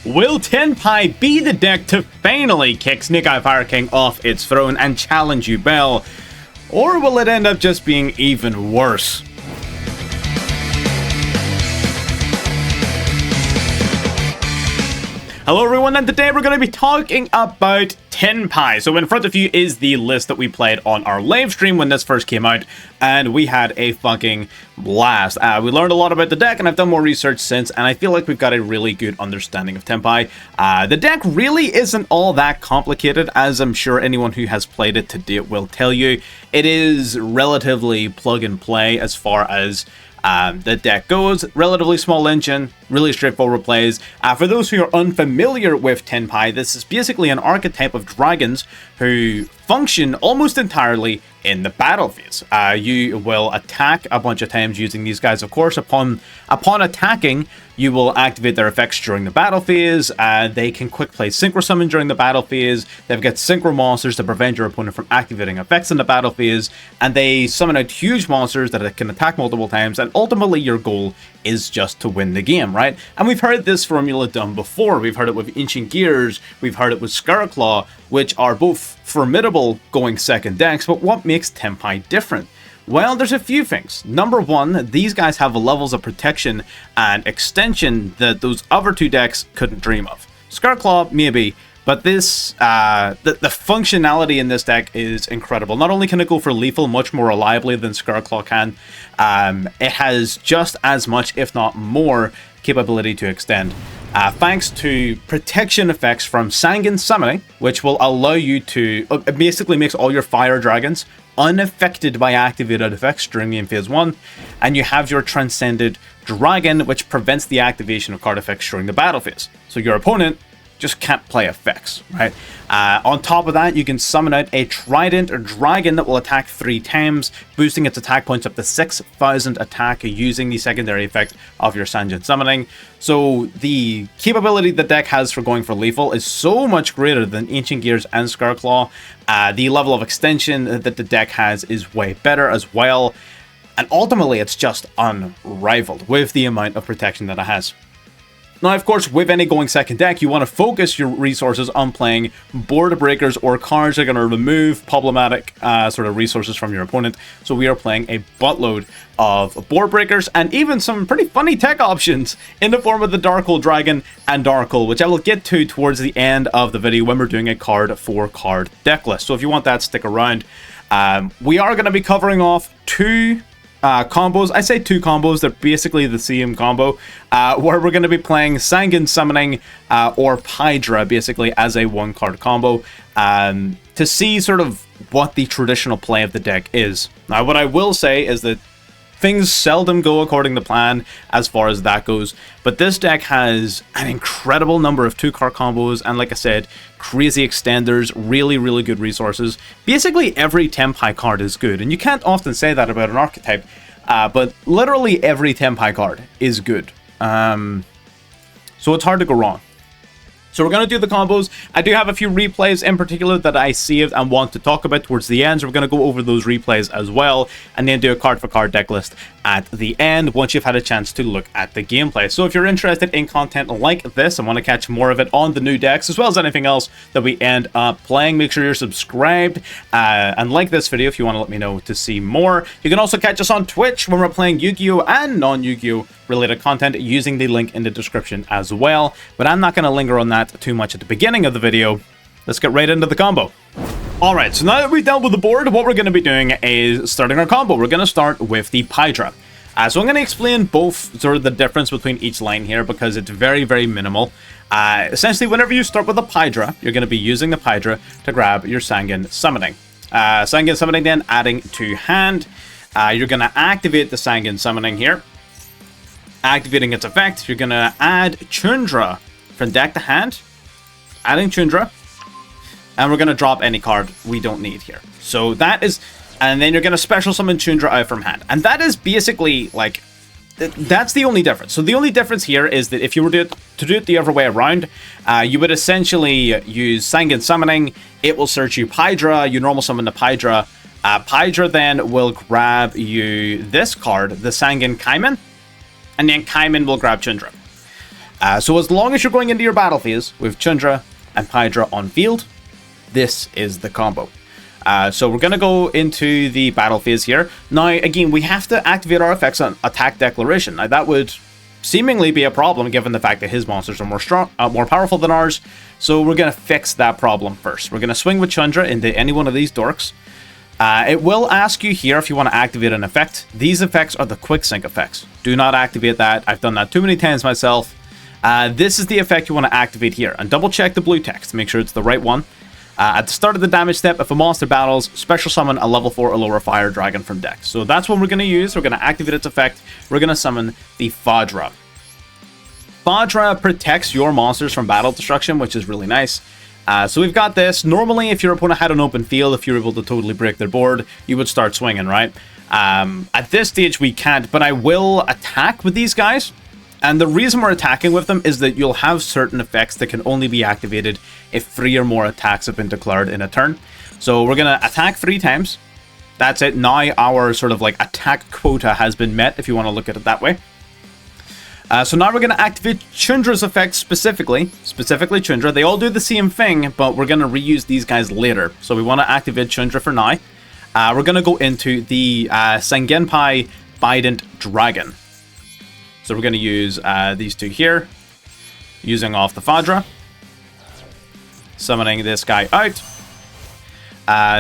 Will Tenpai be the deck to finally kick Snake Eye Fire King off its throne and challenge Duel? Or will it end up just being even worse? Hello everyone, and today we're going to be talking about Tenpai. So in front of you is the list that we played on our live stream when this first came out, and we had a fucking blast. We learned a lot about the deck, and I've done more research since, and I feel like we've got a really good understanding of Tenpai. The deck really isn't all that complicated, as I'm sure anyone who has played it to date will tell you. It is relatively plug and play as far as the deck goes. Relatively small engine, really straightforward plays. For those who are unfamiliar with Tenpai, this is basically an archetype of dragons who function almost entirely in the battle phase. You will attack a bunch of times using these guys, of course. Upon attacking, you will activate their effects during the battle phase. They can quick play Synchro Summon during the battle phase. They've got Synchro Monsters to prevent your opponent from activating effects in the battle phase. And they summon out huge monsters that can attack multiple times. And ultimately, your goal is just to win the game, right? And we've heard this formula done before. We've heard it with Ancient Gears. We've heard it with Scarclaw, which are both formidable going second decks. But what makes Tenpai different? Well, there's a few things. Number one, these guys have levels of protection and extension that those other two decks couldn't dream of. Scarclaw, maybe, but this, the functionality in this deck is incredible. Not only can it go for lethal much more reliably than Scarclaw can, it has just as much, if not more, capability to extend. Thanks to protection effects from Sanguine Summoning, which will allow you to... It basically makes all your fire dragons unaffected by activated effects during game phase 1, and you have your Transcended Dragon, which prevents the activation of card effects during the battle phase. So your opponent just can't play effects, right? On top of that, you can summon out a Trident Dragon that will attack 3 times, boosting its attack points up to 6,000 attack using the secondary effect of your Sanguine Summoning. So the capability the deck has for going for lethal is so much greater than Ancient Gears and Scarclaw. The level of extension that the deck has is way better as well. And ultimately, it's just unrivaled with the amount of protection that it has. Now, of course, with any going second deck, you want to focus your resources on playing board breakers or cards that are going to remove problematic sort of resources from your opponent. So we are playing a buttload of board breakers and even some pretty funny tech options in the form of the Dark Hole Dragon and Dark Hole, which I will get to towards the end of the video when we're doing a card for card deck list. So if you want that, stick around. We are going to be covering off two combos. I say two combos, they're basically the same combo, where we're going to be playing Sanguine Summoning or Pydra basically as a one card combo to see sort of what the traditional play of the deck is. Now, what I will say is that things seldom go according to plan as far as that goes, but this deck has an incredible number of 2-card combos, and like I said, crazy extenders, really, really good resources. Basically, every Tenpai card is good, and you can't often say that about an archetype, but literally every Tenpai card is good. So it's hard to go wrong. So we're going to do the combos. I do have a few replays in particular that I saved and want to talk about towards the end. So we're going to go over those replays as well, and then do a card for card deck list at the end once you've had a chance to look at the gameplay. So if you're interested in content like this and want to catch more of it on the new decks, as well as anything else that we end up playing, make sure you're subscribed and like this video if you want to let me know to see more. You can also catch us on Twitch when we're playing Yu-Gi-Oh! And non-Yu-Gi-Oh! Related content using the link in the description as well. But I'm not going to linger on that too much at the beginning of the video. Let's get right into the combo. Alright, so now that we've dealt with the board, what we're going to be doing is starting our combo. We're going to start with the Pydra. So I'm going to explain both sort of the difference between each line here because it's very, very minimal. Essentially, whenever you start with a Pydra, you're going to be using the Pydra to grab your Sanguine Summoning. Sanguine Summoning then adding to hand. You're going to activate the Sanguine Summoning here. Activating its effect, you're going to add Chundra from deck to hand. Adding Chundra. And we're going to drop any card we don't need here. So that is... And then you're going to special summon Chundra out from hand. And that is basically, like... That's the only difference. So the only difference here is that if you were to do it the other way around, you would essentially use Sanguine Summoning. It will search you Pydra. You normal summon the Pydra. Pydra then will grab you this card, the Sanguine Kaiman. And then Kaiman will grab Chundra. So as long as you're going into your battle phase with Chundra and Pydra on field, this is the combo. So we're going to go into the battle phase here. Now, again, we have to activate our effects on Attack Declaration. Now, that would seemingly be a problem given the fact that his monsters are more powerful than ours. So we're going to fix that problem first. We're going to swing with Chundra into any one of these dorks. It will ask you here if you want to activate an effect. These effects are the quick sync effects. Do not activate that. I've done that too many times myself. This is the effect you want to activate here. And double check the blue text to make sure it's the right one. At the start of the damage step, if a monster battles, special summon a level 4 or lower fire dragon from deck. So that's what we're going to use. We're going to activate its effect. We're going to summon the Fadra. Fadra protects your monsters from battle destruction, which is really nice. So we've got this. Normally, if your opponent had an open field, if you're able to totally break their board, you would start swinging, right? At this stage, we can't, but I will attack with these guys. And the reason we're attacking with them is that you'll have certain effects that can only be activated if 3 or more attacks have been declared in a turn. So we're going to attack 3 times. That's it. Now our sort of like attack quota has been met, if you want to look at it that way. So now we're going to activate Chundra's effects specifically Chundra. They all do the same thing, but we're going to reuse these guys later. So we want to activate Chundra for now. We're going to go into the Sengenpai Bident Dragon. So we're going to use these 2 here, using off the Fadra, summoning this guy out.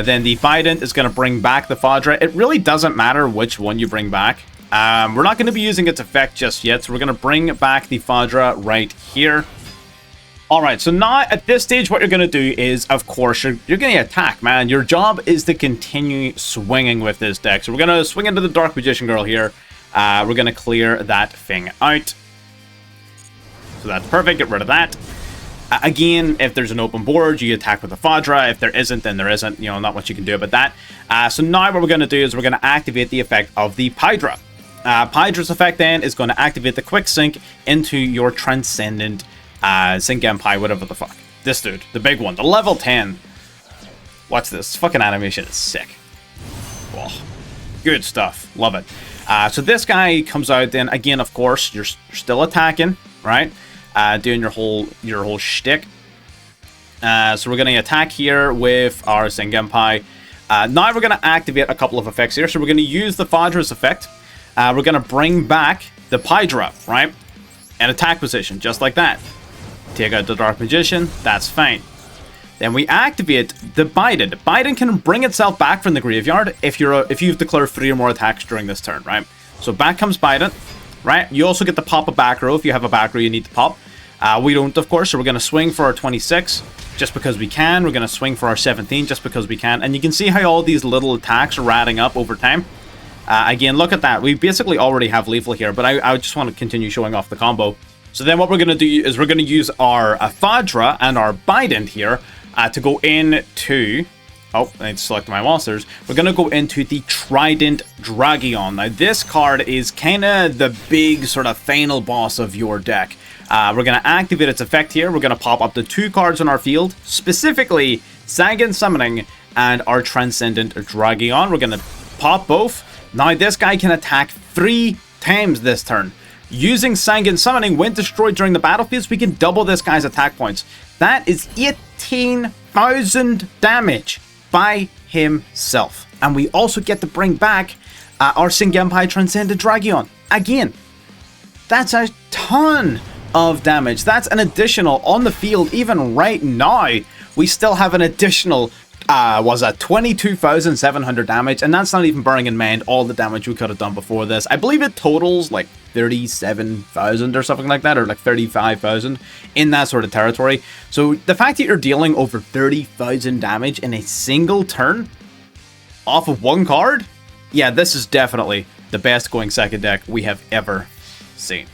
Then the Bident is going to bring back the Fadra. It really doesn't matter which one you bring back. We're not going to be using its effect just yet, so we're going to bring back the Fadra right here. Alright, so now at this stage, what you're going to do is, of course, you're going to attack, man. Your job is to continue swinging with this deck. So we're going to swing into the Dark Magician Girl here. We're going to clear that thing out. So that's perfect. Get rid of that. Again, if there's an open board, you attack with the Fadra. If there isn't, then there isn't. You know, not much you can do about that. So now what we're going to do is we're going to activate the effect of the Pydra. Pydra's effect then is going to activate the quick sync into your Transcendent Sengenpai, whatever the fuck. This dude, the big one, the level 10. Watch this. Fucking animation is sick. Oh, good stuff. Love it. So this guy comes out then, again, of course, you're still attacking, right? Doing your whole shtick. So we're going to attack here with our Sengenpai. Now we're going to activate a couple of effects here. So we're going to use the Fadra's effect. We're going to bring back the Pydra, right? In attack position, just like that. Take out the Dark Magician, that's fine. Then we activate the Bident. Bident can bring itself back from the graveyard if you've declared 3 or more attacks during this turn, right? So back comes Bident, right? You also get to pop a back row if you have a back row you need to pop. We don't, of course, so we're going to swing for our 26 just because we can. We're going to swing for our 17 just because we can. And you can see how all these little attacks are adding up over time. Again, look at that. We basically already have Lethal here, but I just want to continue showing off the combo. So then what we're going to do is we're going to use our Fadra and our Bident here to go into... Oh, I need to select my monsters. We're going to go into the Trident Dragion. Now, this card is kind of the big sort of final boss of your deck. We're going to activate its effect here. We're going to pop up the 2 cards on our field, specifically Sangan Summoning and our Transcendent Dragion. We're going to pop both. Now, this guy can attack 3 times this turn. Using Sangan Summoning, when destroyed during the battle phase, we can double this guy's attack points. That is 18,000 damage by himself. And we also get to bring back our Sengenpai Transcendent Dragion. Again, that's a ton of damage. That's an additional on the field. Even right now, we still have an additional 22,700 damage, and that's not even bearing in mind all the damage we could have done before this. I believe it totals like 37,000 or something like that, or like 35,000 in that sort of territory. So the fact that you're dealing over 30,000 damage in a single turn off of 1 card, yeah, this is definitely the best going second deck we have ever seen.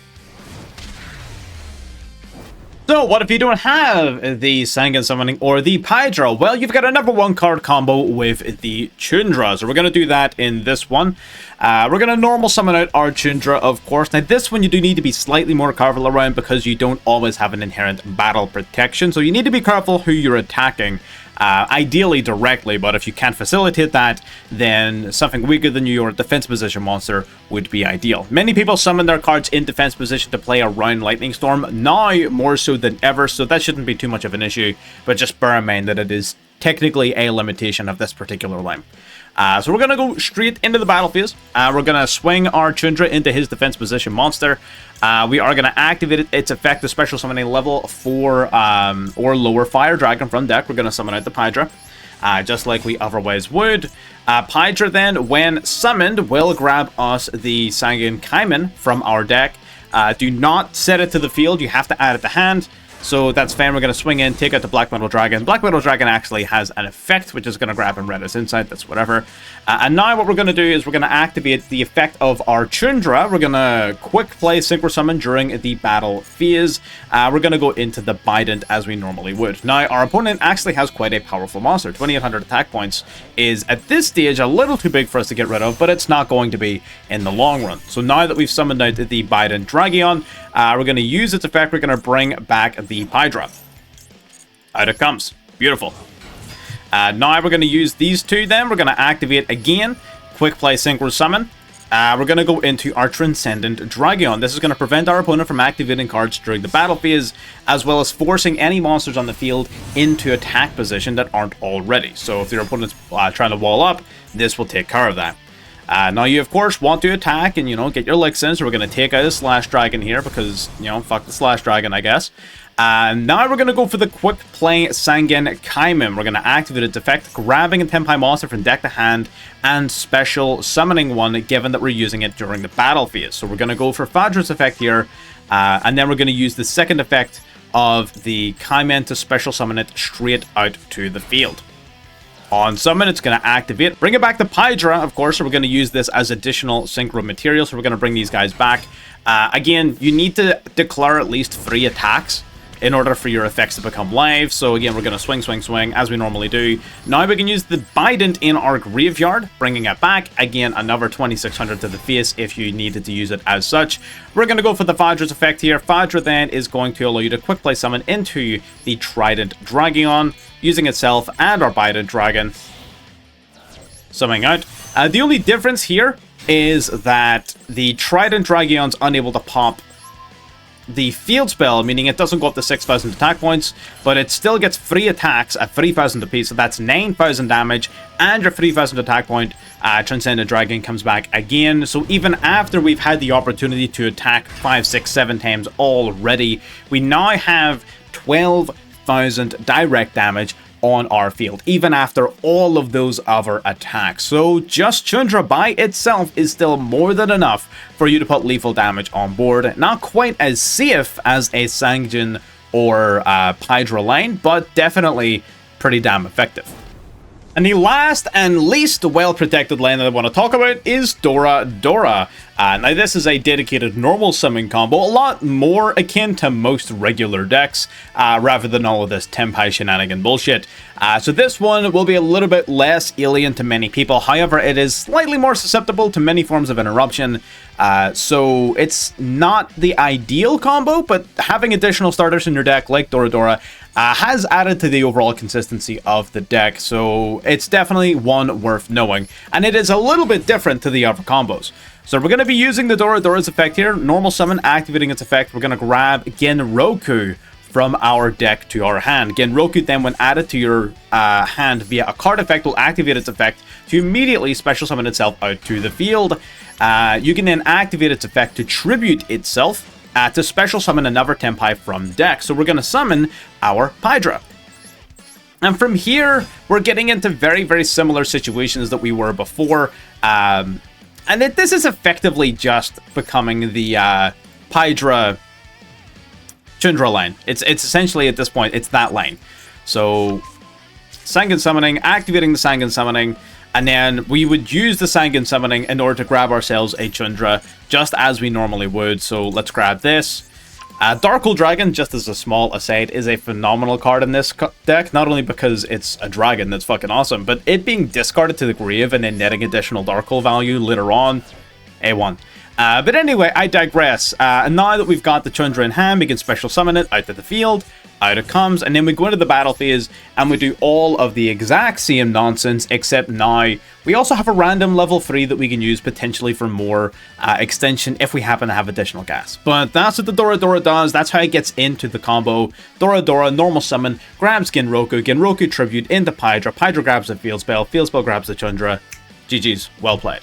So, what if you don't have the Sangan Summoning or the Pydra? Well, you've got a number 1 card combo with the Chundra. So, we're going to do that in this one. We're going to normal summon out our Chundra, of course. Now, this one you do need to be slightly more careful around because you don't always have an inherent battle protection. So, you need to be careful who you're attacking. ideally directly, but if you can't facilitate that, then something weaker than your defense position monster would be ideal. Many people summon their cards in defense position to play around Lightning Storm, now more so than ever, so that shouldn't be too much of an issue, but just bear in mind that it is technically a limitation of this particular line. So we're going to go straight into the battle phase. We're going to swing our Tundra into his defense position monster. We are going to activate its effect, the special summoning level 4 or lower Fire Dragon from deck. We're going to summon out the Pydra, just like we otherwise would. Pydra then, when summoned, will grab us the Sanguine Kaiman from our deck. Do not set it to the field, you have to add it to hand. So that's fine, we're going to swing in, take out the Black Metal Dragon. Black Metal Dragon actually has an effect, which is going to grab and read as insight, that's whatever. And now what we're going to do is we're going to activate the effect of our Tundra. We're going to quick play Synchro Summon during the battle phase. We're going to go into the Bident as we normally would. Now, our opponent actually has quite a powerful monster. 2800 attack points is, at this stage, a little too big for us to get rid of, but it's not going to be in the long run. So now that we've summoned out the Bident Dragion, we're going to use its effect. We're going to bring back the Pydra. Out it comes. Beautiful. Now we're going to use these two then. We're going to activate again. Quick play Synchro Summon. We're going to go into our Transcendent Dragion. This is going to prevent our opponent from activating cards during the battle phase, as well as forcing any monsters on the field into attack position that aren't already. So if your opponent's trying to wall up, this will take care of that. Now you of course want to attack and, get your licks in, so we're going to take out a Slash Dragon here because, fuck the Slash Dragon, I guess. Now we're going to go for the quick play Sanguine Kaiman. We're going to activate its effect, grabbing a Tenpai monster from deck to hand, and special summoning one, given that we're using it during the battle phase. So we're going to go for Phadra's effect here, and then we're going to use the second effect of the Kaiman to special summon it straight out to the field. On summon, it's going to activate. Bring it back to Pydra, of course, so we're going to use this as additional synchro material, so we're going to bring these guys back. Again, you need to declare at least 3 attacks in order for your effects to become live. So again, we're going to swing, as we normally do. Now we can use the Bident in our graveyard, bringing it back. Again, another 2600 to the face if you needed to use it as such. We're going to go for the Phadra's effect here. Phadra then is going to allow you to quick play summon into the Trident Dragion, using itself and our Bident Dragon. Summoning out. The only difference here is that the Trident Dragion's unable to pop the field spell, meaning it doesn't go up to 6,000 attack points, but it still gets free attacks at 3,000 apiece, so that's 9,000 damage, and your 3,000 attack point Transcendent Dragon comes back again. So even after we've had the opportunity to attack 5, 6, 7 times already, we now have 12,000 direct damage on our field, even after all of those other attacks. So just Tundra by itself is still more than enough for you to put lethal damage on board. Not quite as safe as a Sanguine or Pydra line, but definitely pretty damn effective. And the last and least well-protected lane that I want to talk about is Dora Dora. Now this is a dedicated normal summon combo, a lot more akin to most regular decks, rather than all of this Tenpai shenanigan bullshit. So this one will be a little bit less alien to many people, however it is slightly more susceptible to many forms of interruption. So it's not the ideal combo, but having additional starters in your deck like Dora Dora has added to the overall consistency of the deck, so it's definitely one worth knowing. And it is a little bit different to the other combos. So we're going to be using the Dora Dora's effect here, normal summon, activating its effect. We're going to grab Genroku from our deck to our hand. Genroku then, when added to your hand via a card effect, will activate its effect to immediately special summon itself out to the field. You can then activate its effect to tribute itself to special summon another Tenpai from deck. So we're going to summon our Pydra. And from here, we're getting into very, very similar situations that we were before. And this is effectively just becoming the Pydra Tundra line. It's essentially, at this point, it's that line. So Sanguine Summoning, activating the Sanguine Summoning, and then we would use the Sanguine Summoning in order to grab ourselves a Tundra, just as we normally would. So let's grab this. Darkle Dragon, just as a small aside, is a phenomenal card in this deck, not only because it's a dragon that's fucking awesome, but it being discarded to the grave and then netting additional Darkle value later on, A1. But anyway, I digress. And now that we've got the Tundra in hand, we can special summon it out to the field. Out it comes, and then we go into the battle phase and we do all of the exact same nonsense, except now we also have a random level 3 that we can use potentially for more extension if we happen to have additional gas. But that's what the Dora Dora does. That's how it gets into the combo. Dora Dora, normal summon, grabs Genroku, Genroku tribute into Pydra, Pydra grabs the field spell grabs the Tundra. GG's, well played.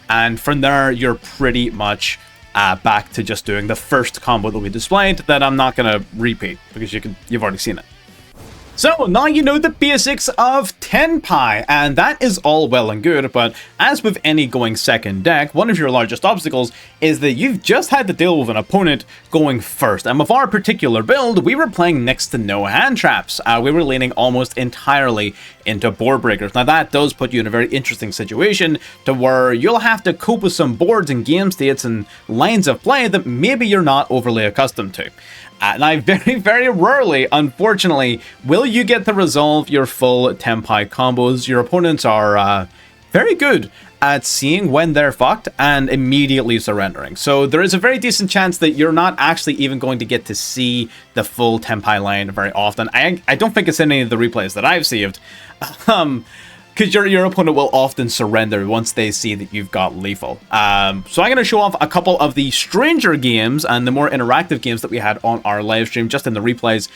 And from there, you're pretty much back to just doing the first combo that we displayed that I'm not going to repeat because you've already seen it. So now you know the basics of Tenpai, and that is all well and good, but as with any going second deck, one of your largest obstacles is that you've just had to deal with an opponent going first. And with our particular build, we were playing next to no hand traps. We were leaning almost entirely into board breakers. Now that does put you in a very interesting situation to where you'll have to cope with some boards and game states and lines of play that maybe you're not overly accustomed to. Now, very, very rarely, unfortunately, will you get to resolve your full Tenpai combos. Your opponents are very good at seeing when they're fucked and immediately surrendering. So there is a very decent chance that you're not actually even going to get to see the full Tenpai line very often. I don't think it's in any of the replays that I've saved. Because your opponent will often surrender once they see that you've got lethal. So I'm going to show off a couple of the stranger games and the more interactive games that we had on our live stream, just in the replays,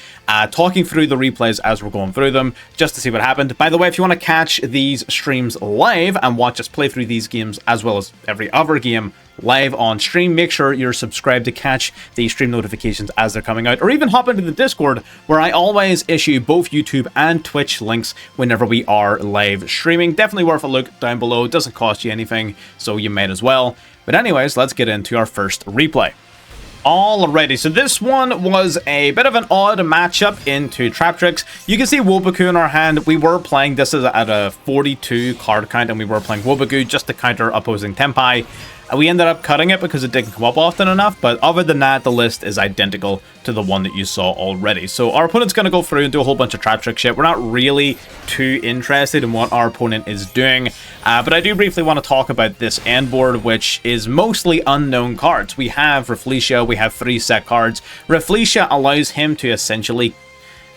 talking through the replays as we're going through them, just to see what happened. By the way, if you want to catch these streams live and watch us play through these games as well as every other game live on stream, make sure you're subscribed to catch the stream notifications as they're coming out, or even hop into the Discord where I always issue both YouTube and Twitch links whenever we are live streaming. Definitely worth a look down below. It doesn't cost you anything, so you might as well. But anyways, let's get into our first replay. Alrighty, so this one was a bit of an odd matchup into Trap Tricks. You can see Wobaku in our hand. We were playing this at a 42 card count, and we were playing Wobaku just to counter opposing Tenpai. We ended up cutting it because it didn't come up often enough, but other than that, the list is identical to the one that you saw already. So our opponent's going to go through and do a whole bunch of Trap Trick shit. We're not really too interested in what our opponent is doing, but I do briefly want to talk about this end board, which is mostly unknown cards. We have Rafflesia, we have 3 set cards. Rafflesia allows him to essentially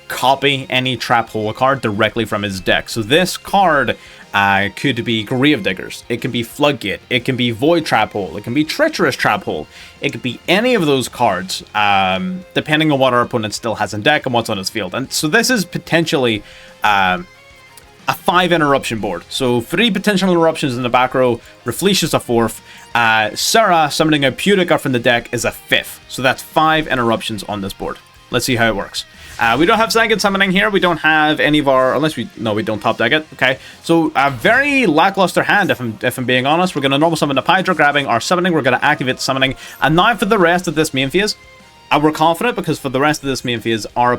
copy any Trap Hole card directly from his deck. So this card could be Gravediggers, it can be Floodgate, it can be Void Trap Hole, it can be Treacherous Trap Hole, it could be any of those cards, depending on what our opponent still has in deck and what's on his field. And so this is potentially a 5 interruption board. So 3 potential interruptions in the back row, Rafflesia's a 4th, Sarah summoning a Pudica from the deck is a 5th. So that's 5 interruptions on this board. Let's see how it works. We don't have second summoning here. We don't have any of our, we don't top deck it. Okay, so a very lackluster hand, if I'm being honest. We're going to normal summon the Pydra, grabbing our summoning. We're going to activate the summoning. And now for the rest of this main phase, we're confident because for the rest of this main phase, our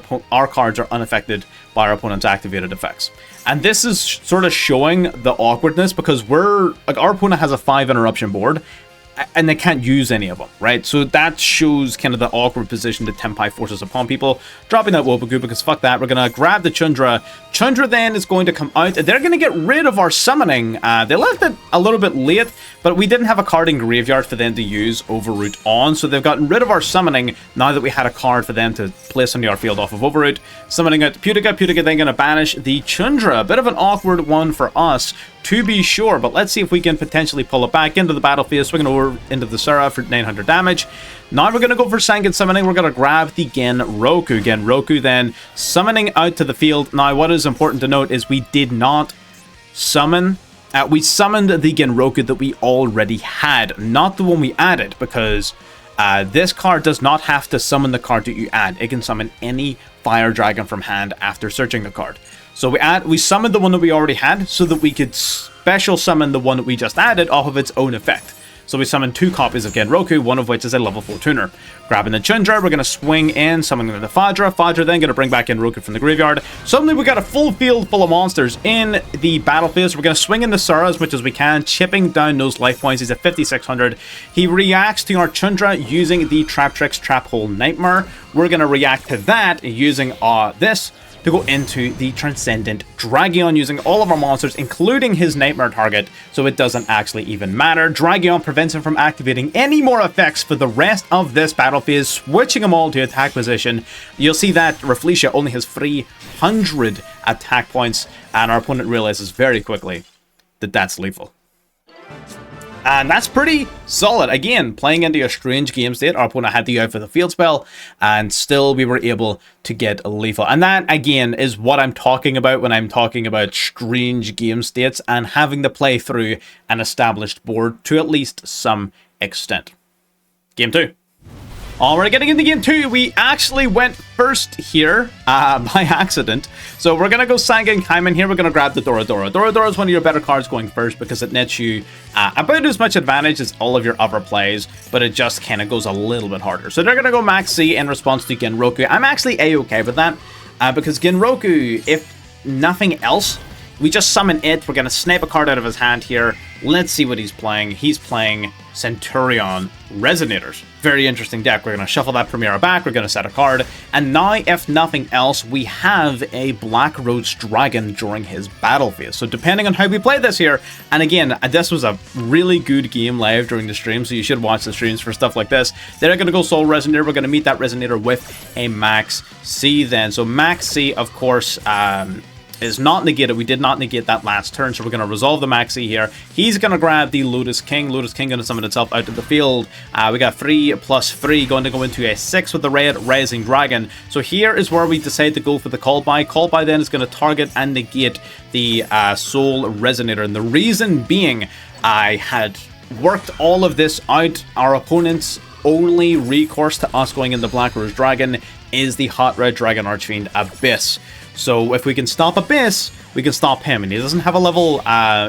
cards are unaffected by our opponent's activated effects. And this is sort of showing the awkwardness because our opponent has a 5 interruption board, and they can't use any of them, right? So that shows kind of the awkward position that Tenpai forces upon people. Dropping that Wobaku because fuck that. We're going to grab the Tundra. Tundra then is going to come out. They're going to get rid of our summoning. They left it a little bit late, but we didn't have a card in Graveyard for them to use Overroot on. So they've gotten rid of our summoning now that we had a card for them to place on our field off of Overroot. Summoning out Pudica. Pudica then going to banish the Tundra. A bit of an awkward one for us, to be sure, but let's see if we can potentially pull it back into the battlefield, swinging over into the Sarah for 900 damage. Now we're going to go for Sangen summoning. We're going to grab the Genroku. Genroku then summoning out to the field. Now what is important to note is we did not summon. We summoned the Genroku that we already had, not the one we added, because this card does not have to summon the card that you add. It can summon any Fire Dragon from hand after searching the card. So we summoned the one that we already had so that we could special summon the one that we just added off of its own effect. So we summoned 2 copies of Genroku, one of which is a level 4 tuner. Grabbing the Tundra, we're going to swing in, summoning the Fadra. Fadra then going to bring back Genroku from the graveyard. Suddenly we got a full field full of monsters in the battlefield. So we're going to swing in the Sarah as much as we can, chipping down those life points. He's at 5,600. He reacts to our Tundra using the Trap Tricks Trap Hole Nightmare. we're going to react to that using this to go into the Transcendent Dragon, using all of our monsters, including his Nightmare target, so it doesn't actually even matter. Dragon prevents him from activating any more effects for the rest of this battle phase, switching them all to attack position. You'll see that Rafflesia only has 300 attack points, and our opponent realizes very quickly that that's lethal. And that's pretty solid. Again, playing into a strange game state, our opponent had to go out for the field spell, and still we were able to get lethal. And that, again, is what I'm talking about when I'm talking about strange game states and having to play through an established board to at least some extent. Game 2. Alright, getting into game 2, we actually went first here by accident. So we're going to go Sanga and Kaiman here. We're going to grab the Doradora. Doradora is one of your better cards going first because it nets you about as much advantage as all of your other plays, but it just kind of goes a little bit harder. So they're going to go Max C in response to Genroku. I'm actually A-okay with that because Genroku, if nothing else, we just summon it. We're going to snipe a card out of his hand here. Let's see what he's playing. He's playing Centurion Resonators. Very interesting deck. We're going to shuffle that Primera back. We're going to set a card. And now, if nothing else, we have a Black Roach Dragon during his battle phase. So depending on how we play this here, and again, this was a really good game live during the stream, so you should watch the streams for stuff like this. They're going to go Soul Resonator. We're going to meet that Resonator with a Max C then. So Max C, of course, is not negated. We did not negate that last turn, so we're going to resolve the Maxi here. He's going to grab the Lotus King. Lotus King going to summon itself out of the field. We got 3 plus 3 going to go into a 6 with the Red Rising Dragon. So here is where we decide to go for the Call By. Call By then is going to target and negate the Soul Resonator. And the reason being, I had worked all of this out. Our opponent's only recourse to us going into Black Rose Dragon is the Hot Red Dragon Archfiend Abyss. So if we can stop Abyss, we can stop him. And he doesn't have a level,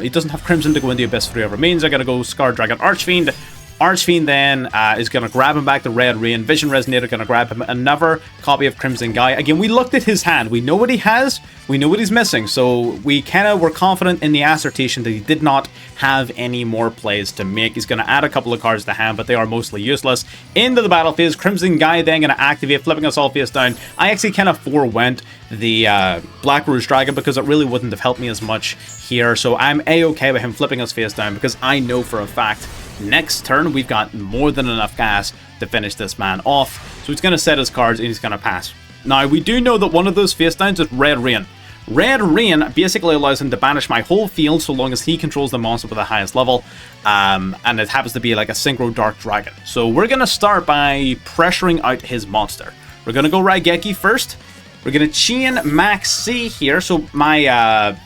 he doesn't have Crimson to go into Abyss for whatever means. I gotta go Scar Dragon Archfiend. Archfiend then is going to grab him back the Red Rain. Vision Resonator going to grab him another copy of Crimson Guy. Again, we looked at his hand. We know what he has. We know what he's missing. So we kind of were confident in the assertion that he did not have any more plays to make. He's going to add a couple of cards to hand, but they are mostly useless. Into the battle phase, Crimson Guy then going to activate, flipping us all face down. I actually kind of forewent the Black Rouge Dragon because it really wouldn't have helped me as much here. So I'm A-okay with him flipping us face down because I know for a fact next turn we've got more than enough gas to finish this man off. So he's going to set his cards and he's going to pass. Now we do know that one of those face downs is Red Rain. Red Rain basically allows him to banish my whole field so long as he controls the monster with the highest level. And it happens to be like a Synchro Dark Dragon. So we're going to start by pressuring out his monster. We're going to go Raigeki first. We're going to chain Max C here. So my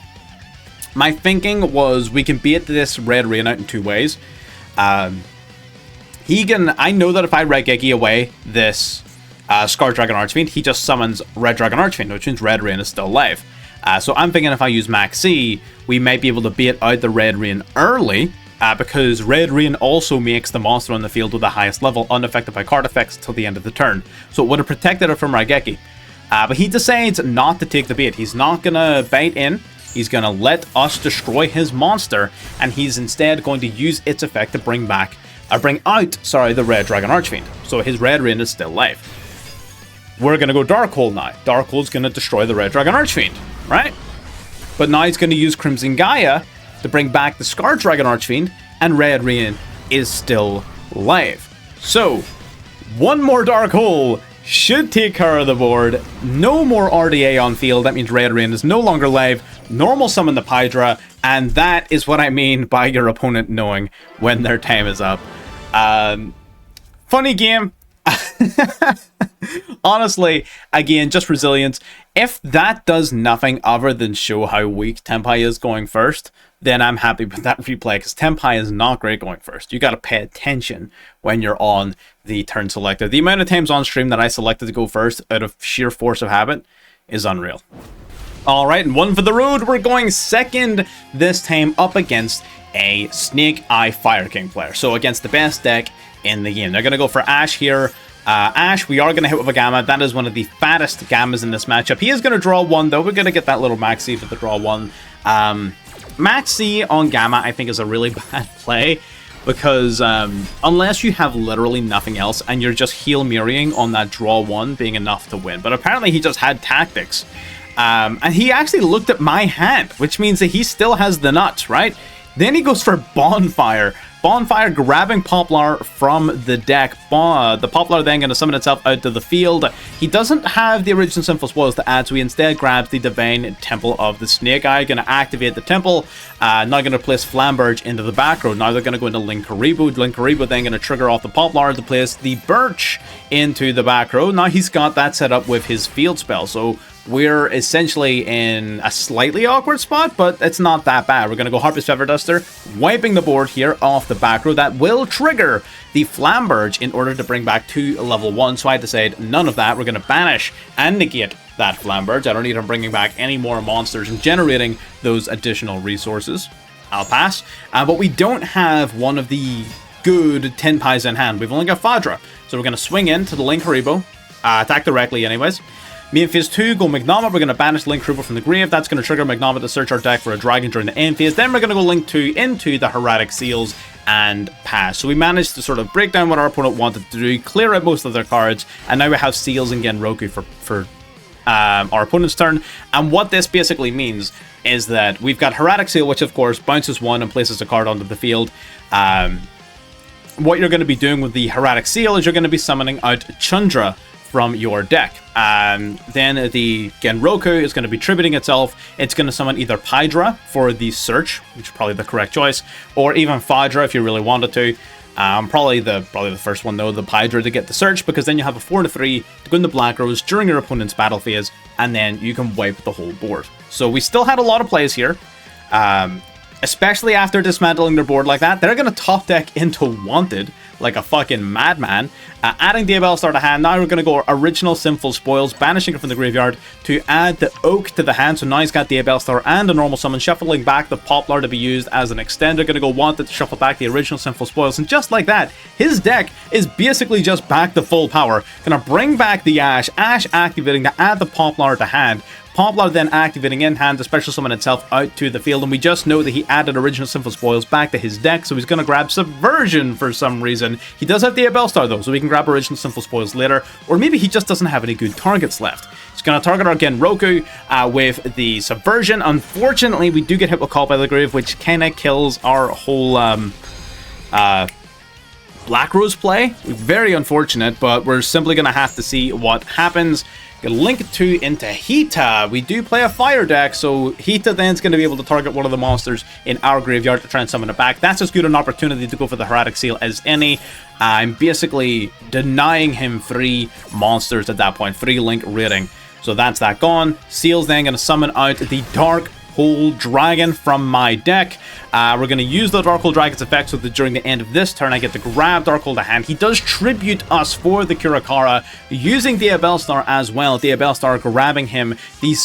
thinking was we can bait this Red Rain out in two ways. I know that if I Raigeki away this Scar Dragon Archfiend, he just summons Red Dragon Archfiend, which means Red Rain is still alive. So I'm thinking if I use Max C, we might be able to bait out the Red Rain early, because Red Rain also makes the monster on the field with the highest level unaffected by card effects till the end of the turn. So it would have protected it from Raigeki. But he decides not to take the bait. He's not going to bite in. He's going to let us destroy his monster, and he's instead going to use its effect to bring out the Red Dragon Archfiend. So his Red Rain is still alive. We're going to go Darkhold now. Darkhold's going to destroy the Red Dragon Archfiend, right? But now he's going to use Crimson Gaia to bring back the Scar Dragon Archfiend, and Red Rain is still alive. So, one more Darkhold should take care of the board. No more RDA on field. That means Red Rain is no longer live. Normal summon the Pydra, and that is what I mean by your opponent knowing when their time is up. Funny game. Honestly, again, just resilience. If that does nothing other than show how weak Tenpai is going first, then I'm happy with that replay, because Tenpai is not great going first. You got to pay attention when you're on the turn selected. The amount of times on stream that I selected to go first out of sheer force of habit is unreal. Alright, and one for the road. We're going second this time up against a Snake Eye Fire King player. So against the best deck in the game. They're going to go for Ash here. Ash, we are going to hit with a Gamma. That is one of the fattest Gammas in this matchup. He is going to draw one, though. We're going to get that little Maxi for the draw one. Maxi on Gamma, I think, is a really bad play. because unless you have literally nothing else and you're just heal mirroring on that draw 1 being enough to win. But apparently he just had tactics. And he actually looked at my hand, which means that he still has the nuts, right? Then he goes for Bonfire. Bonfire grabbing Poplar from the deck. The Poplar then going to summon itself out to the field. He doesn't have the original Sinful Spoils to add, so he instead grabs the Divine Temple of the Snake Eye. Going to activate the Temple. Now going to place Flamberge into the back row. Now they're going to go into Linkaribu. Linkaribu then going to trigger off the Poplar to place the Birch into the back row. Now he's got that set up with his field spell, so we're essentially in a slightly awkward spot, but it's not that bad. We're going to go Harpy's Feather Duster, wiping the board here off the back row. That will trigger the Flamberge in order to bring back to level 1. So I decide none of that. We're going to banish and negate that Flamberge. I don't need him bringing back any more monsters and generating those additional resources. I'll pass. But we don't have one of the good Tenpais in hand. We've only got Fadra. So we're going to swing into the Linkaribu. Attack directly anyways. Main phase 2, go Magnama. We're going to banish Linkaribu from the grave. That's going to trigger Magnama to search our deck for a dragon during the end phase. Then we're going to go Link 2 into the Hieratic Seals and pass. So we managed to sort of break down what our opponent wanted to do, clear out most of their cards, and now we have Seals and Genroku for our opponent's turn. And what this basically means is that we've got Hieratic Seal, which of course bounces 1 and places a card onto the field. What you're going to be doing with the Hieratic Seal is you're going to be summoning out Chundra from your deck. Then the Genroku is going to be tributing itself. It's going to summon either Pydra for the search, which is probably the correct choice, or even Phaedra if you really wanted to. Probably the first one though, the Pydra to get the search, because then you have a 4/3 to go into Black Rose during your opponent's battle phase, and then you can wipe the whole board. So we still had a lot of plays here. Especially after dismantling their board like that, they're going to top deck into Wanted like a fucking madman. Adding Diabell Star to hand. Now we're going to go original Sinful Spoils, banishing it from the graveyard to add the Oak to the hand. So now he's got Diabell Star and a normal summon, shuffling back the Poplar to be used as an extender. Going to go Wanted to shuffle back the original Sinful Spoils. And just like that, his deck is basically just back to full power. Going to bring back the Ash. Ash activating to add the Poplar to hand. Poplar then activating in hand to special summon itself out to the field, and we just know that he added original Sinful Spoils back to his deck, so he's going to grab Subversion for some reason. He does have the Diabell Star though, so we can grab original Sinful Spoils later, or maybe he just doesn't have any good targets left. He's going to target our Genroku with the Subversion. Unfortunately, we do get hit with Call by the Grave, which kind of kills our whole Black Rose play. Very unfortunate, but we're simply going to have to see what happens. Link 2 into Hita. We do play a fire deck, so Hita then is going to be able to target one of the monsters in our graveyard to try and summon it back. That's as good an opportunity to go for the Hieratic Seal as any. I'm basically denying him 3 monsters at that point, 3 Link rating. So that's that gone. Seal's then going to summon out the Dark Hole Dragon from my deck. We're going to use the Dark Hole Dragon's effect so that during the end of this turn I get to grab Dark Hole to hand. He does tribute us for the Kurakara, using Diabell Star as well. Diabell Star grabbing him the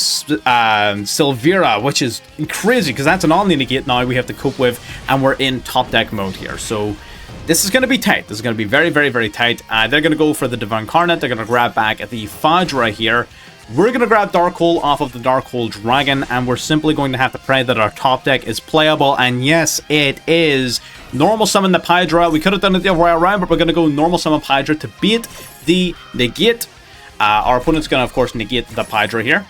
Silvira, which is crazy because that's an Omni Negate now we have to cope with, and we're in top deck mode here. So this is going to be tight. This is going to be very, very, very tight. They're going to go for the Divine Incarnate. They're going to grab back the Phaedra here. We're going to grab Dark Hole off of the Dark Hole Dragon, and we're simply going to have to pray that our top deck is playable, and yes, it is. Normal summon the Pydra. We could have done it the other way around, but we're going to go normal summon Pydra to beat the negate. Our opponent's going to, of course, negate the Pydra here,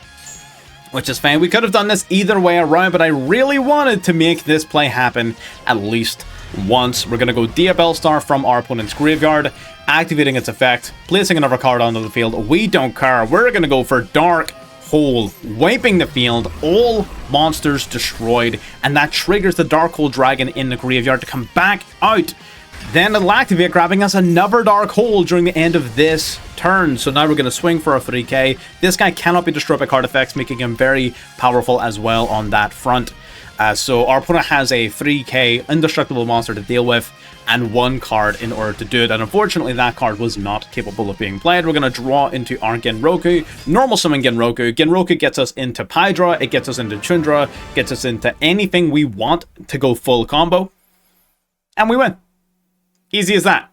which is fine. We could have done this either way around, but I really wanted to make this play happen at least once. We're going to go Diabell Star from our opponent's graveyard, activating its effect, placing another card onto the field. We don't care. We're going to go for Dark Hole, wiping the field, all monsters destroyed, and that triggers the Dark Hole Dragon in the graveyard to come back out. Then it'll activate, grabbing us another Dark Hole during the end of this turn. So now we're going to swing for a 3k. This guy cannot be destroyed by card effects, making him very powerful as well on that front. So our opponent has a 3k indestructible monster to deal with, and 1 card in order to do it, and unfortunately that card was not capable of being played. We're going to draw into our Genroku, normal summon Genroku. Genroku gets us into Pydra, it gets us into Chundra, gets us into anything we want to go full combo, and we win. Easy as that.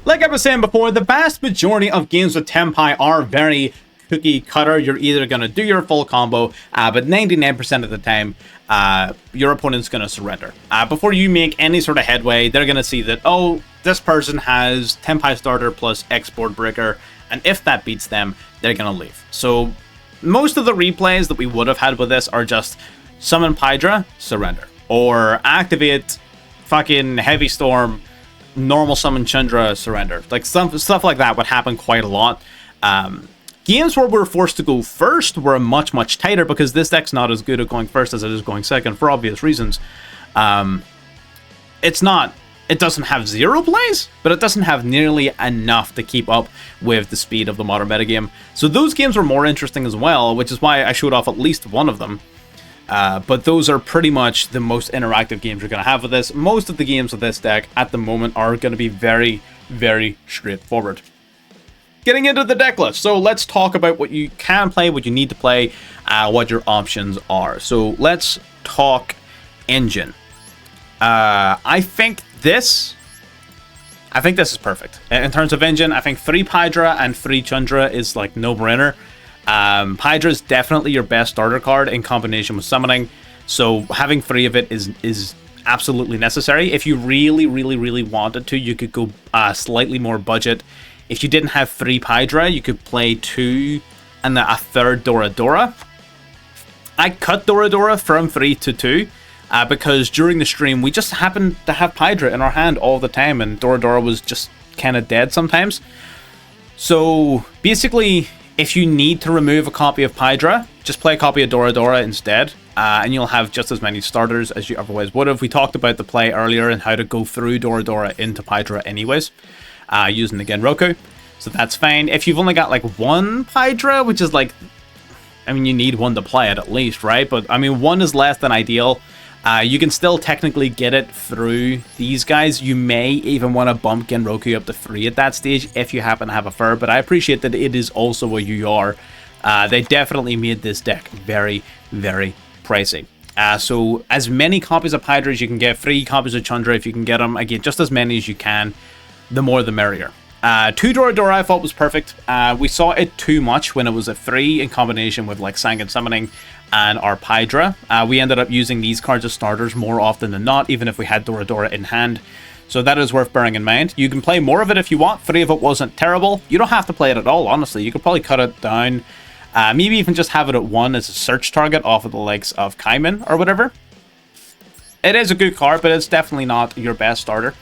Like I was saying before, the vast majority of games with Tenpai are very cookie cutter. You're either going to do your full combo, but 99% of the time, your opponent's going to surrender. Before you make any sort of headway, they're going to see that, oh, this person has Tenpai starter plus X board breaker, and if that beats them, they're going to leave. So most of the replays that we would have had with this are just summon Pydra, surrender, or activate fucking Heavy Storm, normal summon Chandra, surrender. Like stuff like that would happen quite a lot. Games where we're forced to go first were much tighter because this deck's not as good at going first as it is going second for obvious reasons. It doesn't have zero plays, but it doesn't have nearly enough to keep up with the speed of the modern metagame. So those games were more interesting as well, which is why I showed off at least one of them. But those are pretty much the most interactive games you're going to have with this. Most of the games with this deck at the moment are going to be very straightforward. Getting into the deck list. So let's talk about what you can play, what you need to play, what your options are. So let's talk engine. I think this is perfect. In terms of engine, I think 3 Pydra and 3 Chandra is like no-brainer. Pydra is definitely your best starter card in combination with summoning, so having 3 of it is absolutely necessary. If you really wanted to, you could go slightly more budget. If you didn't have 3 Pydra, you could play 2 and a third Dora. I cut Dora from 3 to 2 because during the stream we just happened to have Pydra in our hand all the time, and Dora was just kind of dead sometimes. So basically, if you need to remove a copy of Pydra, just play a copy of Dora instead, and you'll have just as many starters as you otherwise would have. We talked about the play earlier and how to go through Dora into Pydra anyways, using the Genroku, so that's fine. If you've only got like 1 Pydra, which is like, I mean, you need 1 to play it at least, right? But I mean, 1 is less than ideal. You can still technically get it through these guys. You may even want to bump Genroku up to 3 at that stage if you happen to have a fur, but I appreciate that it is also a UR. They definitely made this deck very pricey. So as many copies of Pydra as you can get, 3 copies of Chandra if you can get them. Again, just as many as you can, the more the merrier. 2 Dora I thought was perfect. We saw it too much when it was a 3 in combination with like Sangan Summoning and our Pydra. We ended up using these cards as starters more often than not, even if we had Dora in hand. So that is worth bearing in mind. You can play more of it if you want. 3 of it wasn't terrible. You don't have to play it at all, honestly. You could probably cut it down. Maybe even just have it at 1 as a search target off of the likes of Kaiman or whatever. It is a good card, but it's definitely not your best starter.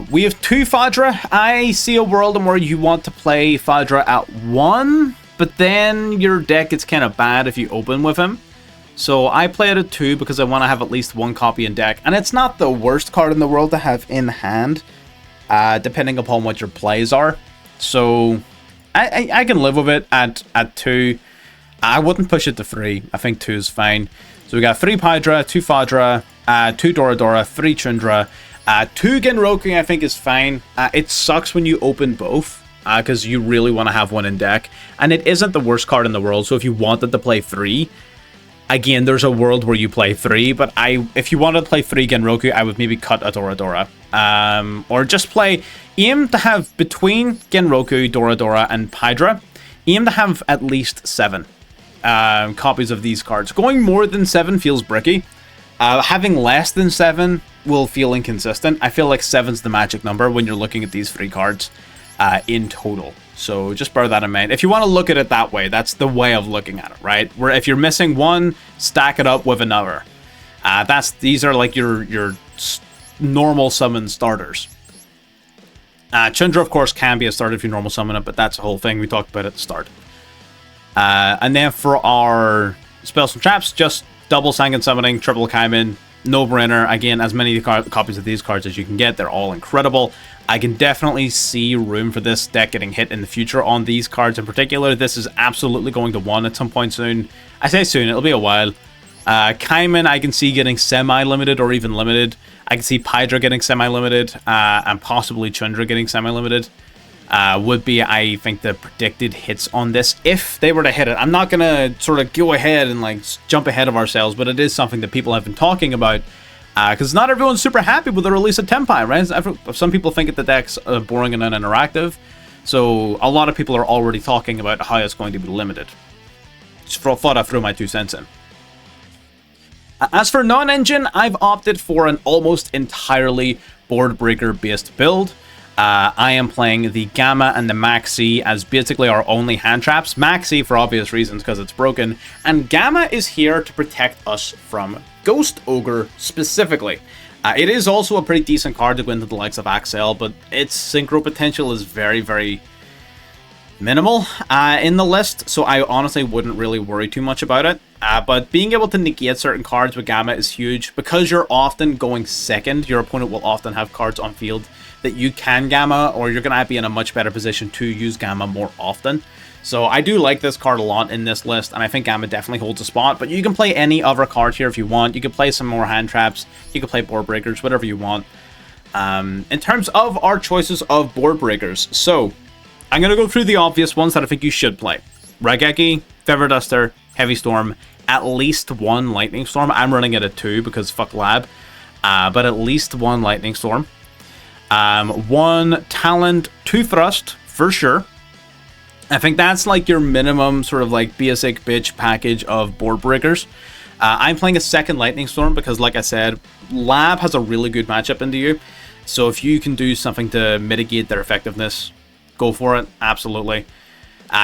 We have 2 Fadra. I see a world in where you want to play Fadra at 1, but then your deck gets kind of bad if you open with him. So I play it at 2 because I want to have at least 1 copy in deck. And it's not the worst card in the world to have in hand, depending upon what your plays are. So I can live with it at 2. I wouldn't push it to 3. I think 2 is fine. So we got 3 Pydra, 2 Fadra, 2 Dora, 3 Chandra, 2 Genroku I think is fine. It sucks when you open both, because you really want to have 1 in deck. And it isn't the worst card in the world, so if you wanted to play 3, again, there's a world where you play 3, but if you wanted to play 3 Genroku, I would maybe cut a Dora. Or just aim to have between Genroku, Dora, and Pydra, aim to have at least 7 copies of these cards. Going more than 7 feels bricky. Having less than 7 will feel inconsistent. I feel like 7's the magic number when you're looking at these 3 cards in total. So just bear that in mind. If you want to look at it that way, that's the way of looking at it, right? Where if you're missing 1, stack it up with another. These are like your normal summon starters. Chandra, of course, can be a starter if you normal summon it, but that's a whole thing we talked about at the start. And then for our spells and traps, just double Sangan Summoning, triple Kaiman, no-brainer. Again, as many copies of these cards as you can get. They're all incredible. I can definitely see room for this deck getting hit in the future on these cards in particular. This is absolutely going to 1 at some point soon. I say soon, it'll be a while. Kaiman, I can see getting semi-limited or even limited. I can see Pydra getting semi-limited, and possibly Chandra getting semi-limited. Would be, I think, the predicted hits on this if they were to hit it. I'm not going to sort of go ahead and like jump ahead of ourselves, but it is something that people have been talking about, because not everyone's super happy with the release of Tenpai, right? Some people think that the deck's boring and uninteractive. So a lot of people are already talking about how it's going to be limited. Just thought I'd throw my 2 cents in. As for non-engine, I've opted for an almost entirely board breaker based build. I am playing the Gamma and the Maxi as basically our only hand traps. Maxi for obvious reasons because it's broken, and Gamma is here to protect us from Ghost Ogre specifically. It is also a pretty decent card to go into the likes of Axel, but its synchro potential is very, very minimal in the list, so I honestly wouldn't really worry too much about it. But being able to negate certain cards with Gamma is huge. Because you're often going second, your opponent will often have cards on field that you can Gamma, or you're going to be in a much better position to use Gamma more often. So I do like this card a lot in this list, and I think Gamma definitely holds a spot. But you can play any other card here if you want. You can play some more hand traps, you can play board breakers, whatever you want. In terms of our choices of board breakers, so I'm going to go through the obvious ones that I think you should play. Raigeki, Feather Duster, Heavy Storm, at least 1 Lightning Storm. I'm running it at 2 because fuck lab. But at least 1 Lightning Storm. 1 Talent, 2 Thrust, for sure. I think that's like your minimum sort of like basic bitch package of board breakers. I'm playing a 2nd Lightning Storm because, like I said, Lab has a really good matchup into you. So if you can do something to mitigate their effectiveness, go for it, absolutely.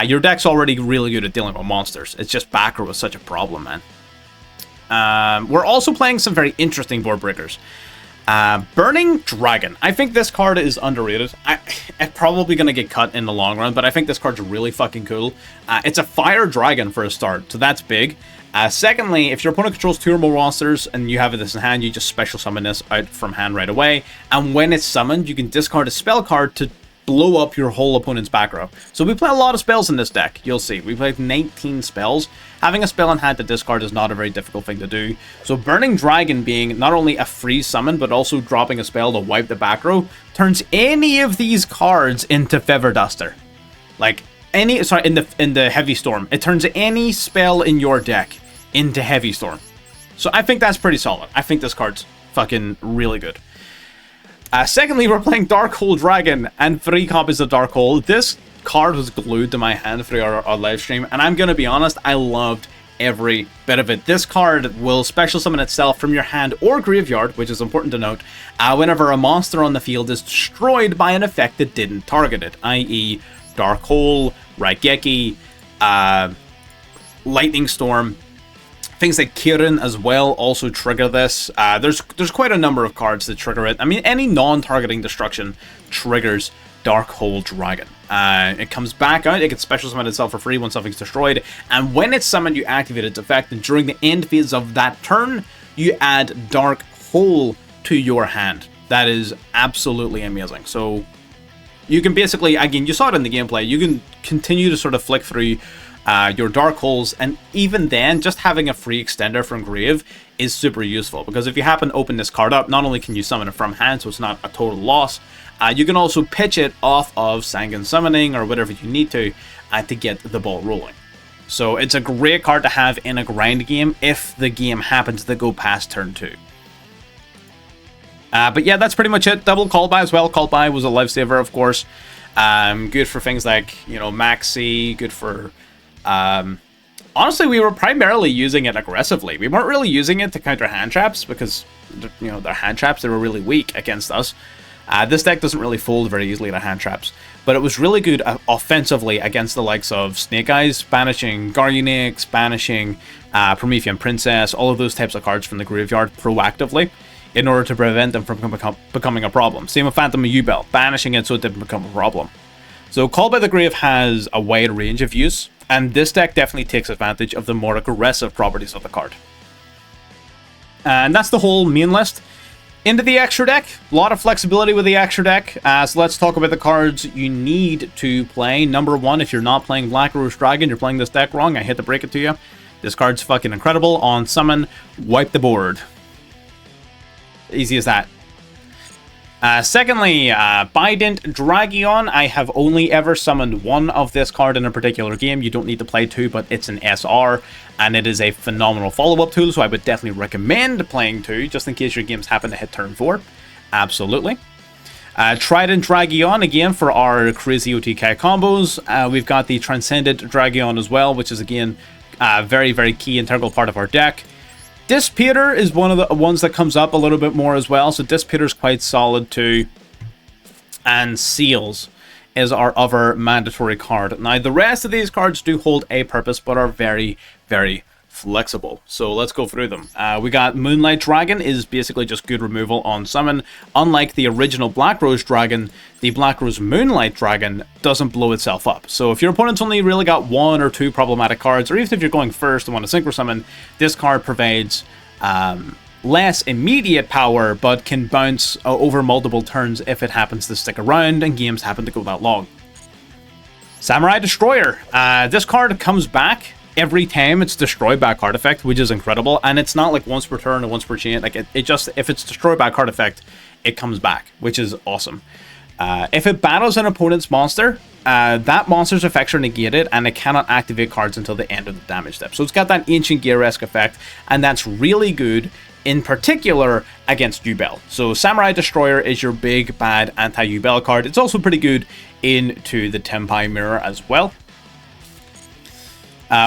Your deck's already really good at dealing with monsters. It's just back row is such a problem, man. We're also playing some very interesting board breakers. Burning Dragon. I think this card is underrated. It's probably going to get cut in the long run, but I think this card's really fucking cool. It's a fire dragon for a start, so that's big. Secondly, if your opponent controls 2 or more monsters and you have this in hand, you just special summon this out from hand right away. And when it's summoned, you can discard a spell card to blow up your whole opponent's back row. So we play a lot of spells in this deck, you'll see. We played 19 spells. Having a spell in hand to discard is not a very difficult thing to do. So Burning Dragon being not only a free summon, but also dropping a spell to wipe the back row, turns any of these cards into Feather Duster. Like, in the Heavy Storm. It turns any spell in your deck into Heavy Storm. So I think that's pretty solid. I think this card's fucking really good. Secondly, we're playing Dark Hole Dragon and 3 copies of Dark Hole. This card was glued to my hand through our live stream, and I'm going to be honest, I loved every bit of it. This card will special summon itself from your hand or graveyard, which is important to note, whenever a monster on the field is destroyed by an effect that didn't target it, i.e. Dark Hole, Raigeki, Lightning Storm. Things like Kirin as well also trigger this. There's quite a number of cards that trigger it. I mean, any non-targeting destruction triggers Dark Hole Dragon. It comes back out, it can special summon itself for free when something's destroyed, and when it's summoned, you activate its effect, and during the end phase of that turn, you add Dark Hole to your hand. That is absolutely amazing. So you can basically, again, you saw it in the gameplay, you can continue to sort of flick through your Dark Holes, and even then, just having a free extender from Grave is super useful, because if you happen to open this card up, not only can you summon it from hand, so it's not a total loss, you can also pitch it off of Sanguine Summoning or whatever you need to get the ball rolling. So it's a great card to have in a grind game if the game happens to go past turn 2. But yeah, that's pretty much it. Double Call By as well. Call By was a lifesaver, of course. Good for things like, you know, Maxi, good for... honestly, we were primarily using it aggressively. We weren't really using it to counter hand traps because, you know, their hand traps, they were really weak against us. This deck doesn't really fold very easily to hand traps, but it was really good offensively against the likes of Snake Eyes, banishing Garunix, banishing Promethean Princess, all of those types of cards from the graveyard proactively in order to prevent them from becoming a problem. Same with Phantom Yubel, banishing it so it didn't become a problem. So Call by the Grave has a wide range of use, and this deck definitely takes advantage of the more aggressive properties of the card. And that's the whole main list. Into the extra deck, a lot of flexibility with the extra deck, so let's talk about the cards you need to play. Number 1, if you're not playing Black Rose Dragon, you're playing this deck wrong, I hate to break it to you. This card's fucking incredible. On summon, wipe the board. Easy as that. Secondly, Bident Dragion. I have only ever summoned 1 of this card in a particular game. You don't need to play 2, but it's an SR, and it is a phenomenal follow-up tool, so I would definitely recommend playing 2, just in case your games happen to hit turn 4. Absolutely. Trident Dragion, again, for our crazy OTK combos. We've got the Transcendent Dragion as well, which is, again, very, very key integral part of our deck. Disputer is one of the ones that comes up a little bit more as well, so Disputer is quite solid too. And Seals is our other mandatory card. Now, the rest of these cards do hold a purpose, but are very, very flexible. So let's go through them. We got Moonlight Dragon is basically just good removal on summon. Unlike the original Black Rose Dragon, the Black Rose Moonlight Dragon doesn't blow itself up. So if your opponent's only really got 1 or 2 problematic cards, or even if you're going first and want to synchro summon, this card provides less immediate power, but can bounce over multiple turns if it happens to stick around and games happen to go that long. Samurai Destroyer. This card comes back every time it's destroyed by a card effect, which is incredible, and it's not like once per turn or once per chain. Like it just, if it's destroyed by a card effect, it comes back, which is awesome. If it battles an opponent's monster, that monster's effects are negated, and it cannot activate cards until the end of the damage step. So it's got that Ancient Gear-esque effect, and that's really good, in particular, against Duel. So Samurai Destroyer is your big, bad anti-Duel card. It's also pretty good into the Tenpai mirror as well.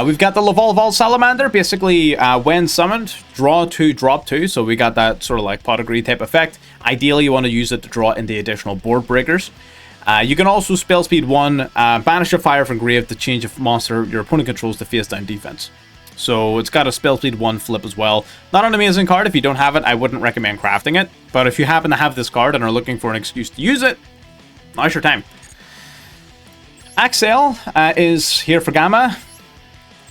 We've got the Laval Salamander. Basically, when summoned, draw 2, drop 2. So we got that sort of like Pot of Greed type effect. Ideally, you want to use it to draw into additional board breakers. You can also spell speed 1, banish a fire from grave to change a monster your opponent controls to face down defense. So it's got a spell speed 1 flip as well. Not an amazing card. If you don't have it, I wouldn't recommend crafting it. But if you happen to have this card and are looking for an excuse to use it, now's your time. Axel is here for Gamma.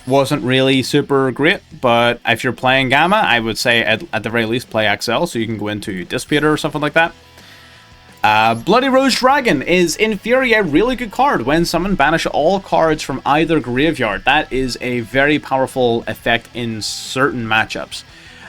Wasn't really super great, but if you're playing Gamma, I would say at the very least play Axel, so you can go into Disputer or something like that. Bloody Rose Dragon is, in theory, a really good card. When summoned, banish all cards from either graveyard. That is a very powerful effect in certain matchups.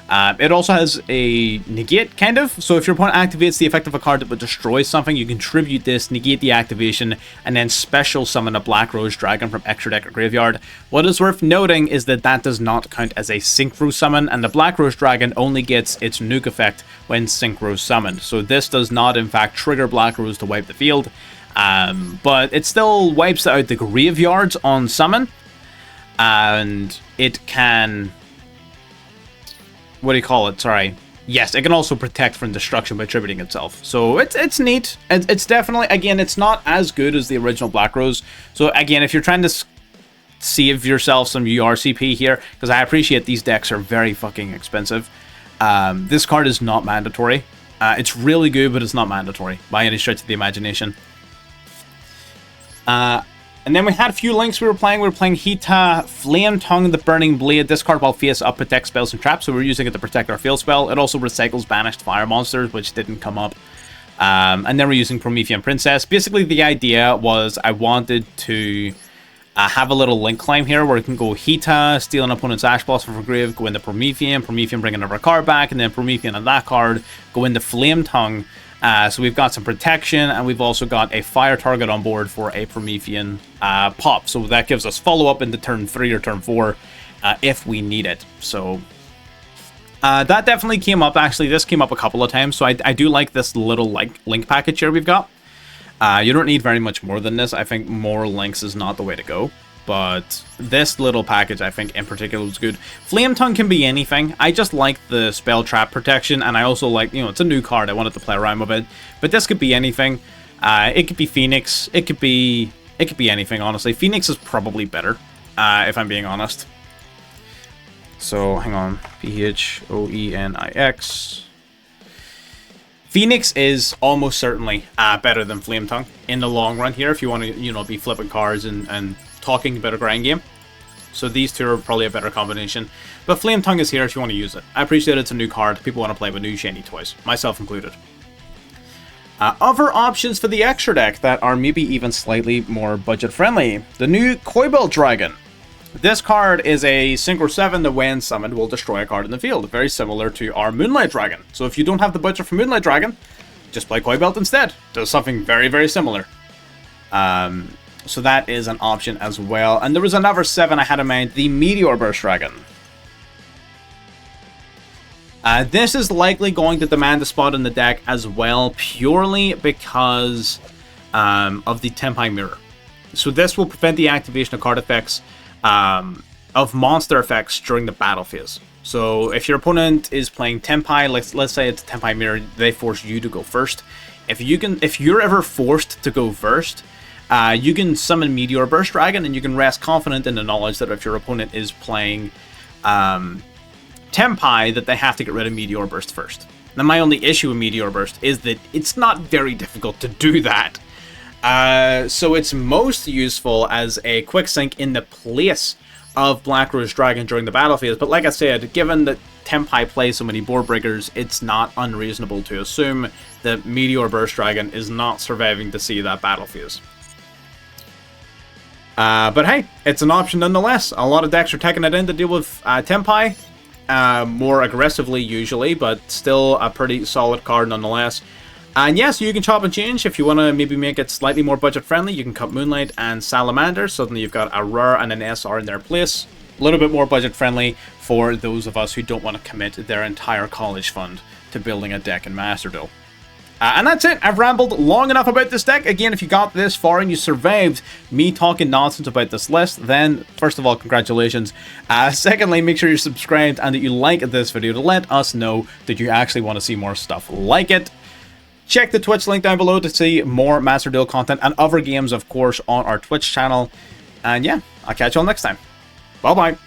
It also has a negate, kind of. So if your opponent activates the effect of a card that would destroy something, you can tribute this, negate the activation, and then special summon a Black Rose Dragon from extra deck or graveyard. What is worth noting is that that does not count as a synchro summon, and the Black Rose Dragon only gets its nuke effect when synchro summoned. So this does not, in fact, trigger Black Rose to wipe the field, but it still wipes out the graveyards on summon, and it can... what do you call it? Sorry. Yes, it can also protect from destruction by tributing itself. So it's neat. It's definitely, again, it's not as good as the original Black Rose. So again, if you're trying to save yourself some URCP here, because I appreciate these decks are very fucking expensive, this card is not mandatory. It's really good, but it's not mandatory by any stretch of the imagination. And then we had a few links we were playing. We were playing Hita, Flame Tongue, the Burning Blade. This card, while face up, protects spells and traps, so we're using it to protect our field spell. It also recycles banished fire monsters, which didn't come up. And then we're using Promethean Princess. Basically, the idea was I wanted to have a little link climb here where it can go Hita, steal an opponent's Ash Blossom from grave, go into Promethean, Promethean bring another card back, and then Promethean on that card, go into Flame Tongue. So we've got some protection, and we've also got a fire target on board for a Promethean pop. So that gives us follow-up into turn 3 or turn 4 if we need it. So that definitely came up. Actually, this came up a couple of times, so I do like this little link package here we've got. You don't need very much more than this. I think more links is not the way to go. But this little package, I think, in particular was good. Flame Tongue can be anything. I just like the spell trap protection, and I also like, you know, it's a new card. I wanted to play around with it. But this could be anything. It could be Phoenix. It could be anything, honestly. Phoenix is probably better, if I'm being honest. So, hang on. Phoenix. Phoenix is almost certainly better than Flame Tongue in the long run here, if you want to, you know, be flipping cards and talking about a grind game. So these two are probably a better combination. But Flame Tongue is here if you want to use it. I appreciate it's a new card. People want to play with new shiny toys, myself included. Other options for the extra deck that are maybe even slightly more budget friendly. The new Koibel Dragon. This card is a Synchro 7 that when summoned will destroy a card in the field, very similar to our Moonlight Dragon. So if you don't have the budget for Moonlight Dragon, just play Koibel instead. Does something very, very similar. So that is an option as well. And there was another 7 I had in mind, the Meteor Burst Dragon. This is likely going to demand a spot in the deck as well, purely because of the Tenpai Mirror. So this will prevent the activation of card effects, of monster effects during the battle phase. So if your opponent is playing Tenpai, let's say it's Tenpai Mirror, they force you to go first. If you're ever forced to go first, you can summon Meteor Burst Dragon, and you can rest confident in the knowledge that if your opponent is playing Tenpai, that they have to get rid of Meteor Burst first. Now, my only issue with Meteor Burst is that it's not very difficult to do that. So it's most useful as a quick sync in the place of Black Rose Dragon during the battle phase. But like I said, given that Tenpai plays so many board breakers, it's not unreasonable to assume that Meteor Burst Dragon is not surviving to see that battle phase. But hey, it's an option nonetheless. A lot of decks are taking it in to deal with Tenpai. More aggressively usually, but still a pretty solid card nonetheless. And yes, you can chop and change. If you want to maybe make it slightly more budget friendly, you can cut Moonlight and Salamander. Suddenly you've got a rare and an SR in their place. A little bit more budget friendly for those of us who don't want to commit their entire college fund to building a deck in Master Duel. And that's it. I've rambled long enough about this deck. Again, if you got this far and you survived me talking nonsense about this list, then first of all, congratulations. Secondly, make sure you're subscribed and that you like this video to let us know that you actually want to see more stuff like it. Check the Twitch link down below to see more Master Duel content and other games, of course, on our Twitch channel. And yeah, I'll catch you all next time. Bye-bye.